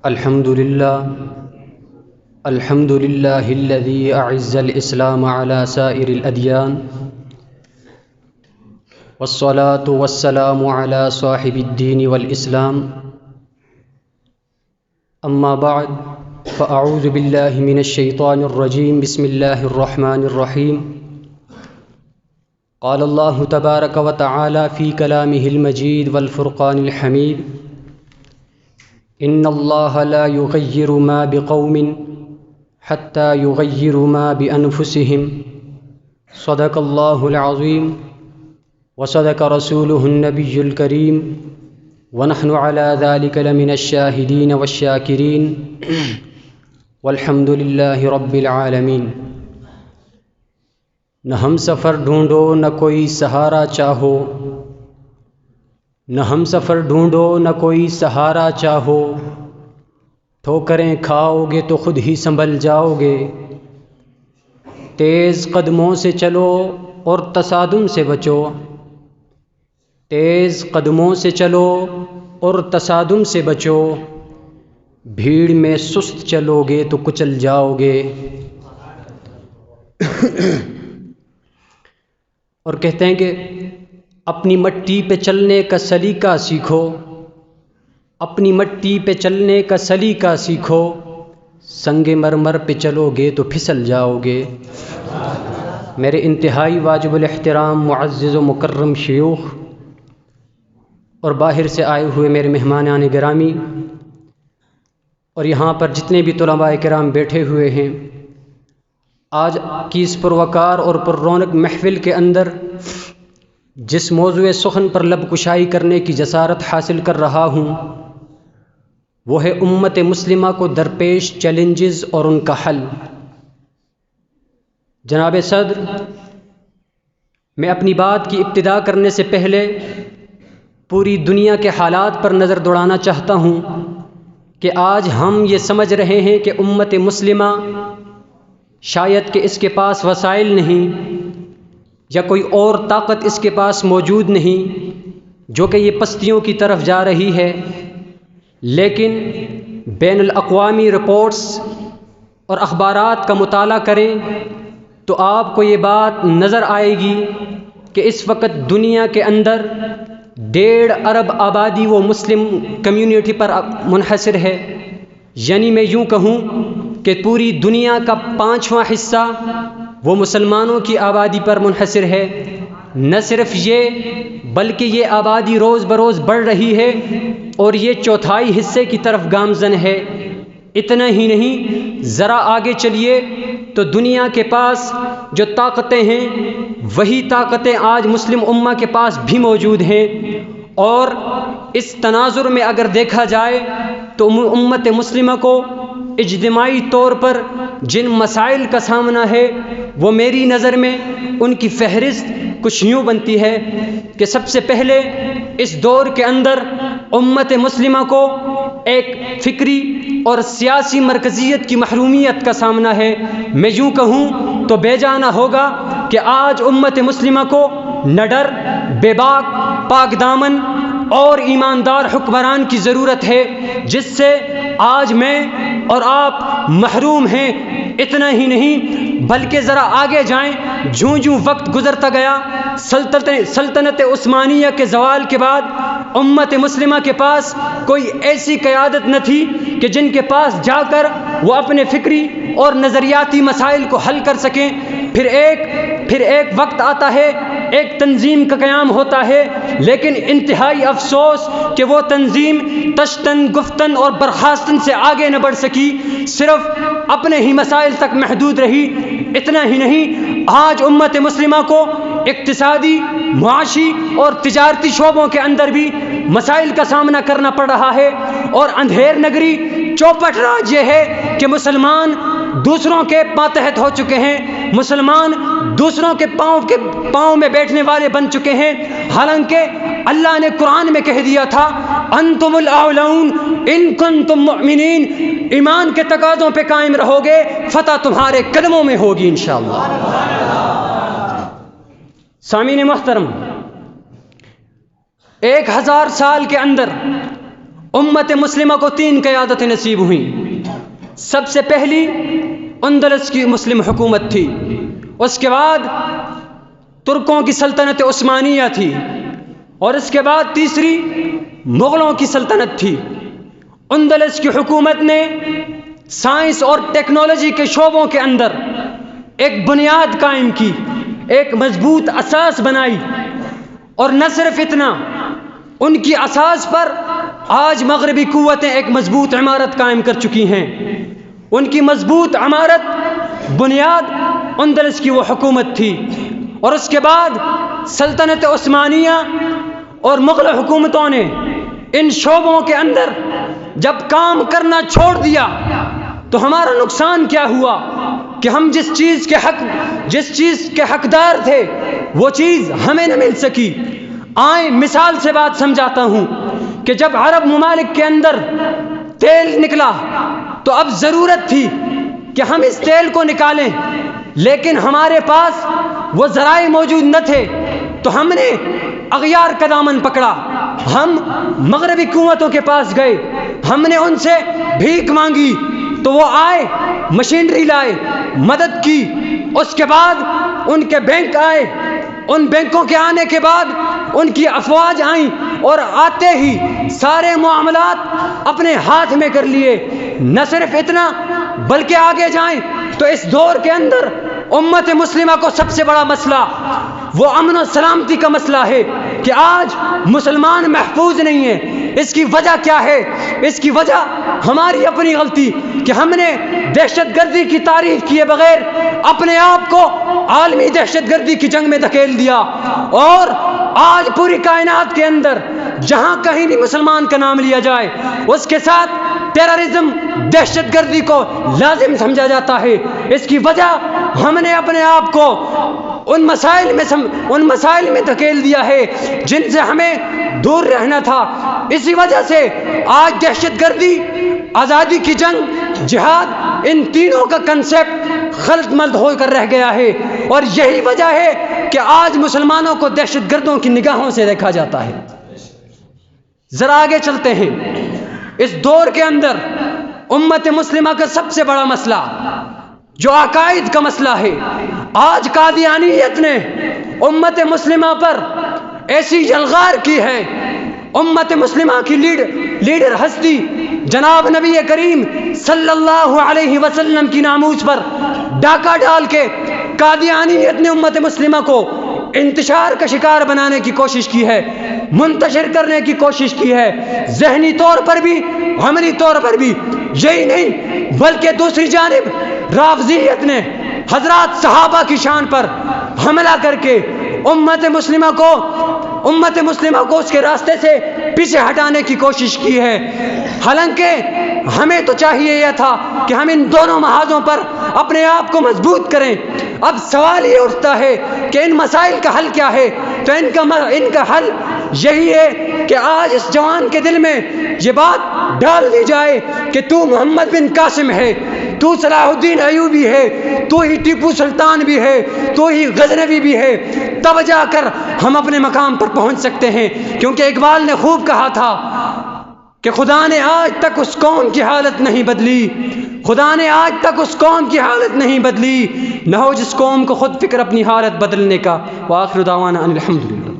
الحمد لله الذي أعز الإسلام على سائر الأديان والصلاة والسلام على صاحب الدين والإسلام أما بعد فأعوذ بالله من الشيطان الرجيم بسم الله الرحمن الرحيم قال الله تبارك وتعالى في كلامه المجيد والفرقان الحميد إن الله لا يغير ما بقوم حتى يغيروا ما بأنفسهم صدق الله العظيم وصدق رسوله النبي الكريم ونحن على ذلك لمن الشاهدين والشاكرين والحمد لله رب العالمين۔ نہ ہم سفر ڈھونڈو نہ کوئی سہارا چاہو، نہ ہم سفر ڈھونڈو نہ کوئی سہارا چاہو، ٹھوکریں کھاؤ گے تو خود ہی سنبھل جاؤ گے۔ تیز قدموں سے چلو اور تصادم سے بچو، تیز قدموں سے چلو اور تصادم سے بچو، بھیڑ میں سست چلو گے تو کچل جاؤ گے۔ اور کہتے ہیں کہ اپنی مٹی پہ چلنے کا سلیقہ سیکھو، اپنی مٹی پہ چلنے کا سلیقہ سیکھو، سنگ مرمر پہ چلو گے تو پھسل جاؤ گے۔ میرے انتہائی واجب الاحترام معزز و مکرم شیوخ اور باہر سے آئے ہوئے میرے مہمانان گرامی، اور یہاں پر جتنے بھی طلباء کرام بیٹھے ہوئے ہیں، آج کی اس پروقار اور پر رونق محفل کے اندر جس موضوع سخن پر لب کشائی کرنے کی جسارت حاصل کر رہا ہوں وہ ہے امت مسلمہ کو درپیش چیلنجز اور ان کا حل۔ جناب صدر، میں اپنی بات کی ابتدا کرنے سے پہلے پوری دنیا کے حالات پر نظر دوڑانا چاہتا ہوں کہ آج ہم یہ سمجھ رہے ہیں کہ امت مسلمہ شاید کہ اس کے پاس وسائل نہیں یا کوئی اور طاقت اس کے پاس موجود نہیں جو کہ یہ پستیوں کی طرف جا رہی ہے، لیکن بین الاقوامی رپورٹس اور اخبارات کا مطالعہ کریں تو آپ کو یہ بات نظر آئے گی کہ اس وقت دنیا کے اندر 1.5 ارب آبادی وہ مسلم کمیونٹی پر منحصر ہے، یعنی میں یوں کہوں کہ پوری دنیا کا 5واں حصہ وہ مسلمانوں کی آبادی پر منحصر ہے۔ نہ صرف یہ بلکہ یہ آبادی روز بروز بڑھ رہی ہے اور یہ 1/4 حصے کی طرف گامزن ہے۔ اتنا ہی نہیں، ذرا آگے چلیے تو دنیا کے پاس جو طاقتیں ہیں وہی طاقتیں آج مسلم امہ کے پاس بھی موجود ہیں، اور اس تناظر میں اگر دیکھا جائے تو امت مسلمہ کو اجتماعی طور پر جن مسائل کا سامنا ہے وہ میری نظر میں ان کی فہرست کچھ یوں بنتی ہے کہ سب سے پہلے اس دور کے اندر امت مسلمہ کو ایک فکری اور سیاسی مرکزیت کی محرومیت کا سامنا ہے۔ میں یوں کہوں تو بے جانا ہوگا کہ آج امت مسلمہ کو نہ ڈر، بے باک، پاک دامن اور ایماندار حکمران کی ضرورت ہے، جس سے آج میں اور آپ محروم ہیں۔ اتنا ہی نہیں بلکہ ذرا آگے جائیں، جوں جوں وقت گزرتا گیا، سلطنت عثمانیہ کے زوال کے بعد امت مسلمہ کے پاس کوئی ایسی قیادت نہ تھی کہ جن کے پاس جا کر وہ اپنے فکری اور نظریاتی مسائل کو حل کر سکیں۔ پھر ایک وقت آتا ہے، ایک تنظیم کا قیام ہوتا ہے، لیکن انتہائی افسوس کہ وہ تنظیم تشتن گفتن اور برخاستن سے آگے نہ بڑھ سکی، صرف اپنے ہی مسائل تک محدود رہی۔ اتنا ہی نہیں، آج امت مسلمہ کو اقتصادی، معاشی اور تجارتی شعبوں کے اندر بھی مسائل کا سامنا کرنا پڑ رہا ہے، اور اندھیر نگری چوپٹ راج یہ ہے کہ مسلمان دوسروں کے ماتحت ہو چکے ہیں، مسلمان دوسروں کے پاؤں میں بیٹھنے والے بن چکے ہیں، حالانکہ اللہ نے قرآن میں کہہ دیا تھا انتم الاعلون ان کنتم مؤمنین، ایمان کے تقاضوں پہ قائم رہو گے فتح تمہارے قدموں میں ہوگی انشاءاللہ۔ سامعین محترم، 1000 سال کے اندر امت مسلمہ کو 3 قیادتیں نصیب ہوئیں۔ سب سے پہلی اندلس کی مسلم حکومت تھی، اس کے بعد ترکوں کی سلطنت عثمانیہ تھی، اور اس کے بعد تیسری مغلوں کی سلطنت تھی۔ اندلس کی حکومت نے سائنس اور ٹیکنالوجی کے شعبوں کے اندر ایک بنیاد قائم کی، ایک مضبوط اساس بنائی، اور نہ صرف اتنا، ان کی اساس پر آج مغربی قوتیں ایک مضبوط عمارت قائم کر چکی ہیں۔ ان کی مضبوط عمارت بنیاد اندلس کی وہ حکومت تھی، اور اس کے بعد سلطنت عثمانیہ اور مغل حکومتوں نے ان شعبوں کے اندر جب کام کرنا چھوڑ دیا تو ہمارا نقصان کیا ہوا کہ ہم جس چیز کے حقدار تھے وہ چیز ہمیں نہ مل سکی۔ آئیں مثال سے بات سمجھاتا ہوں کہ جب عرب ممالک کے اندر تیل نکلا تو اب ضرورت تھی کہ ہم اس تیل کو نکالیں، لیکن ہمارے پاس وہ ذرائع موجود نہ تھے، تو ہم نے اغیار کا دامن پکڑا، ہم مغربی قوتوں کے پاس گئے، ہم نے ان سے بھیک مانگی، تو وہ آئے، مشینری لائے، مدد کی، اس کے بعد ان کے بینک آئے، ان بینکوں کے آنے کے بعد ان کی افواج آئیں، اور آتے ہی سارے معاملات اپنے ہاتھ میں کر لیے۔ نہ صرف اتنا بلکہ آگے جائیں تو اس دور کے اندر امت مسلمہ کو سب سے بڑا مسئلہ وہ امن و سلامتی کا مسئلہ ہے کہ آج مسلمان محفوظ نہیں ہیں۔ اس کی وجہ کیا ہے؟ اس کی وجہ ہماری اپنی غلطی کہ ہم نے دہشت گردی کی تعریف کیے بغیر اپنے آپ کو عالمی دہشت گردی کی جنگ میں دھکیل دیا، اور آج پوری کائنات کے اندر جہاں کہیں بھی مسلمان کا نام لیا جائے اس کے ساتھ ٹیررزم، دہشت گردی کو لازم سمجھا جاتا ہے۔ اس کی وجہ ہم نے اپنے آپ کو ان مسائل میں دھکیل دیا ہے جن سے ہمیں دور رہنا تھا۔ اسی وجہ سے آج دہشت گردی، آزادی کی جنگ، جہاد، ان تینوں کا کنسیپٹ خلط ملط ہو کر رہ گیا ہے، اور یہی وجہ ہے کہ آج مسلمانوں کو دہشت گردوں کی نگاہوں سے دیکھا جاتا ہے۔ ذرا آگے چلتے ہیں۔ اس دور کے اندر امت مسلمہ کا سب سے بڑا مسئلہ جو عقائد کا مسئلہ ہے، آج قادیانیت نے امت مسلمہ پر ایسی یلغار کی ہے۔ امت مسلمہ کی لیڈر ہستی جناب نبی کریم صلی اللہ علیہ وسلم کی ناموس پر ڈاکہ ڈال کے قادیانیت نے امت مسلمہ کو انتشار کا شکار بنانے کی کوشش کی ہے، منتشر کرنے کی کوشش کی ہے، ذہنی طور پر بھی، عملی طور پر بھی۔ یہی نہیں بلکہ دوسری جانب رافضیت نے حضرات صحابہ کی شان پر حملہ کر کے امت مسلمہ کو اس کے راستے سے پیچھے ہٹانے کی کوشش کی ہے۔ حالانکہ ہمیں تو چاہیے یہ تھا کہ ہم ان دونوں محاذوں پر اپنے آپ کو مضبوط کریں۔ اب سوال یہ اٹھتا ہے کہ ان مسائل کا حل کیا ہے؟ تو ان کا حل یہی ہے کہ آج اس جوان کے دل میں یہ بات ڈال دی جائے کہ تو محمد بن قاسم ہے، تو صلاح الدین ایوبی ہے، تو ہی ٹیپو سلطان بھی ہے، تو ہی غزنوی بھی ہے، تب جا کر ہم اپنے مقام پر پہنچ سکتے ہیں۔ کیونکہ اقبال نے خوب کہا تھا کہ خدا نے آج تک اس قوم کی حالت نہیں بدلی، خدا نے آج تک اس قوم کی حالت نہیں بدلی، نہ ہو جس قوم کو خود فکر اپنی حالت بدلنے کا۔ وآخر دعوانا ان الحمدللہ۔